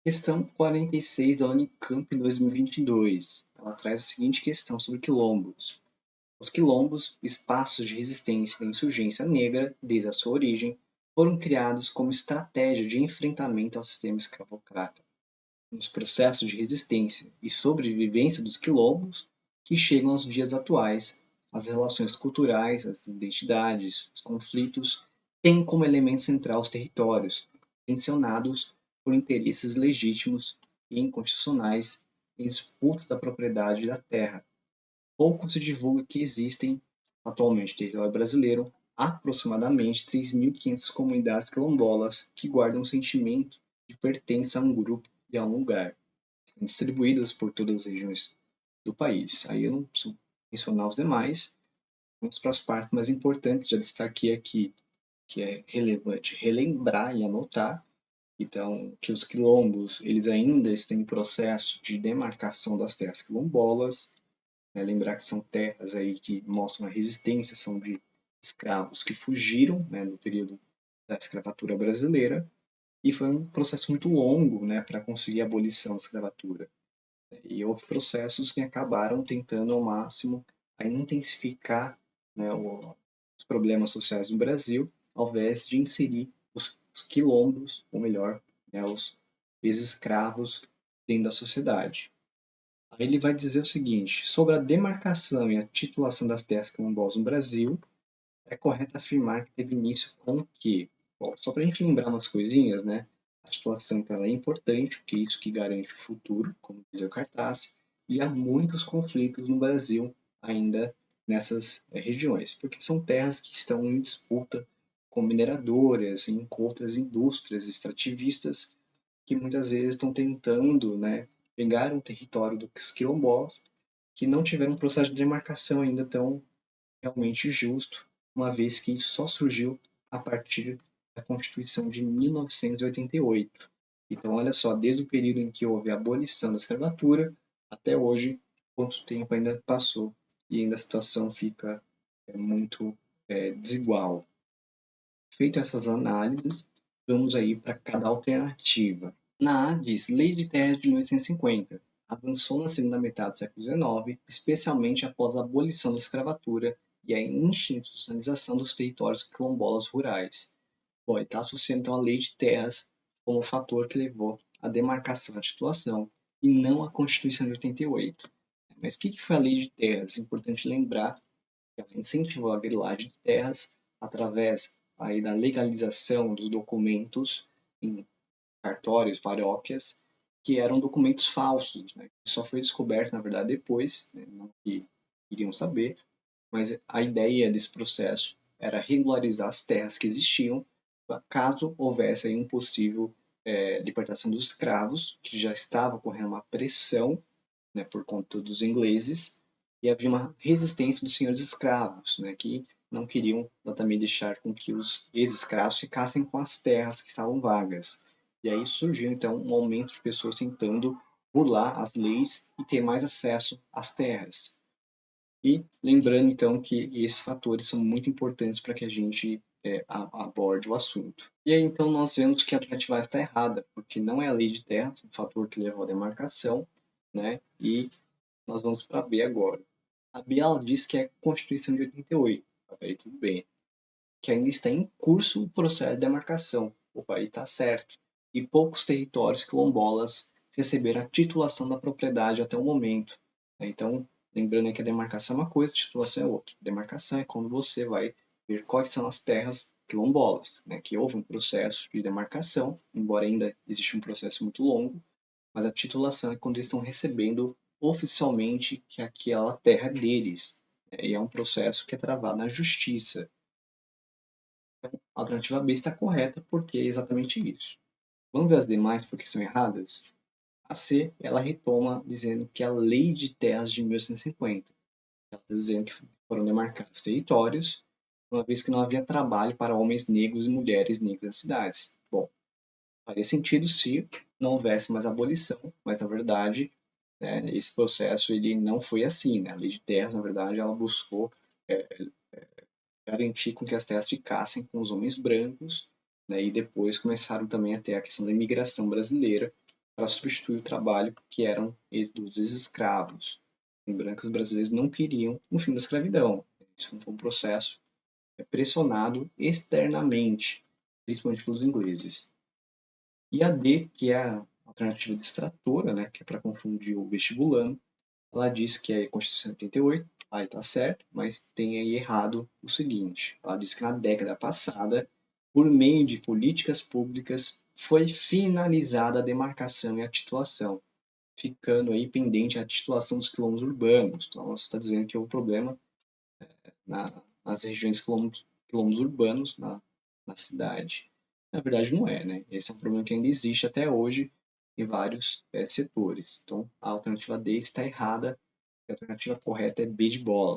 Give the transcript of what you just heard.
Questão 46 da Unicamp 2022. Ela traz a seguinte questão sobre quilombos. Os quilombos, espaços de resistência da insurgência negra desde a sua origem, foram criados como estratégia de enfrentamento ao sistema escravocrata. Nos processos de resistência e sobrevivência dos quilombos, que chegam aos dias atuais, as relações culturais, as identidades, os conflitos, têm como elemento central os territórios, tensionados por interesses legítimos e inconstitucionais em disputa da propriedade da terra. Pouco se divulga que existem, atualmente no território brasileiro, aproximadamente 3.500 comunidades quilombolas que guardam o sentimento de pertença a um grupo e a um lugar. Estão distribuídas por todas as regiões do país. Aí eu não preciso mencionar os demais. Vamos para as partes mais importantes. Já destaquei aqui que é relevante relembrar e anotar. Então, que os quilombos eles ainda estão em processo de demarcação das terras quilombolas. Lembrar que são terras aí que mostram a resistência, são de escravos que fugiram, no período da escravatura brasileira, e foi um processo muito longo, para conseguir a abolição da escravatura. E houve processos que acabaram tentando ao máximo a intensificar, os problemas sociais no Brasil, ao invés de inserir os quilombos, ou melhor, os ex-escravos dentro da sociedade. Aí ele vai dizer o seguinte: sobre a demarcação e a titulação das terras quilombolas no Brasil, é correto afirmar que teve início com o quê? Bom, só para a gente lembrar umas coisinhas, a titulação ela é importante, porque é isso que garante o futuro, como diz o cartaz, e há muitos conflitos no Brasil ainda nessas regiões, porque são terras que estão em disputa com mineradoras e com outras indústrias extrativistas que muitas vezes estão tentando, pegar um território dos quilombolas que não tiveram um processo de demarcação ainda tão realmente justo, uma vez que isso só surgiu a partir da Constituição de 1988. Então, olha só, desde o período em que houve a abolição da escravatura até hoje, quanto tempo ainda passou e ainda a situação fica muito desigual. Feito essas análises, vamos aí para cada alternativa. Na A diz Lei de Terras de 1850. Avançou na segunda metade do século XIX, especialmente após a abolição da escravatura e a institucionalização dos territórios quilombolas rurais. Bom, ele está associando então a Lei de Terras como fator que levou à demarcação da titulação e não a Constituição de 88. Mas o que foi a Lei de Terras? É importante lembrar que ela incentivou a grilagem de terras através aí da legalização dos documentos em cartórios, paróquias, que eram documentos falsos, que só foi descoberto, na verdade, depois, não que iriam saber, mas a ideia desse processo era regularizar as terras que existiam, caso houvesse aí um possível libertação dos escravos, que já estava ocorrendo uma pressão, por conta dos ingleses, e havia uma resistência dos senhores escravos, que não queriam também deixar com que os ex-escravos ficassem com as terras que estavam vagas. E aí surgiu, então, um aumento de pessoas tentando burlar as leis e ter mais acesso às terras. E lembrando, então, que esses fatores são muito importantes para que a gente aborde o assunto. E aí, então, nós vemos que a alternativa está errada, porque não é a lei de terras, o fator que levou à demarcação, e nós vamos para a B agora. A B ela diz que é a Constituição de 88. Aí tudo bem. Que ainda está em curso o processo de demarcação. Opa, aí está certo. E poucos territórios quilombolas receberam a titulação da propriedade até o momento. Então, lembrando que a demarcação é uma coisa, a titulação é outra. Demarcação é quando você vai ver quais são as terras quilombolas, que houve um processo de demarcação, embora ainda exista um processo muito longo, mas a titulação é quando eles estão recebendo oficialmente que aquela terra é deles. E é um processo que é travado na justiça. Então, a alternativa B está correta porque é exatamente isso. Vamos ver as demais porque são erradas? A C, ela retoma dizendo que a Lei de Terras de 1850. Ela está dizendo que foram demarcados territórios, uma vez que não havia trabalho para homens negros e mulheres negras nas cidades. Bom, faria sentido se não houvesse mais abolição, mas na verdade esse processo ele não foi assim. A Lei de Terras, na verdade, ela buscou garantir com que as terras ficassem com os homens brancos, e depois começaram também a ter a questão da imigração brasileira, para substituir o trabalho que eram dos ex-escravos. Lembrando que os brasileiros não queriam o fim da escravidão. Isso foi um processo pressionado externamente, principalmente pelos ingleses. E a D, que é a alternativa distratora, né, que é para confundir o vestibulando, ela diz que é a Constituição de 88, aí está certo, mas tem aí errado o seguinte, ela diz que na década passada, por meio de políticas públicas, foi finalizada a demarcação e a titulação, ficando aí pendente a titulação dos quilombos urbanos. Então, ela está dizendo que houve problema nas regiões quilombos urbanos na cidade. Na verdade, não é, né? Esse é um problema que ainda existe até hoje em vários setores. Então, a alternativa D está errada, a alternativa correta é B de bola.